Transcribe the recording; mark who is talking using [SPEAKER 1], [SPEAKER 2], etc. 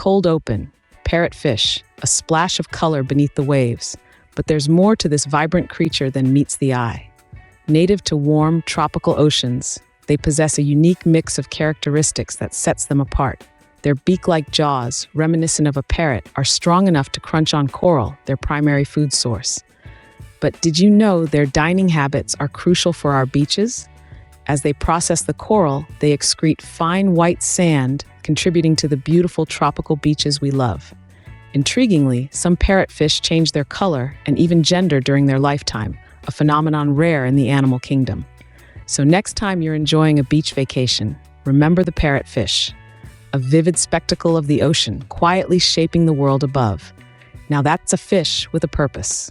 [SPEAKER 1] cold open, parrotfish, a splash of color beneath the waves. But there's more to this vibrant creature than meets the eye. Native to warm, tropical oceans, they possess a unique mix of characteristics that sets them apart. Their beak-like jaws, reminiscent of a parrot, are strong enough to crunch on coral, their primary food source. But did you know their dining habits are crucial for our beaches? As they process the coral, they excrete fine white sand, contributing to the beautiful tropical beaches we love. Intriguingly, some parrotfish change their color and even gender during their lifetime, a phenomenon rare in the animal kingdom. So next time you're enjoying a beach vacation, remember the parrotfish, a vivid spectacle of the ocean quietly shaping the world above. Now that's a fish with a purpose.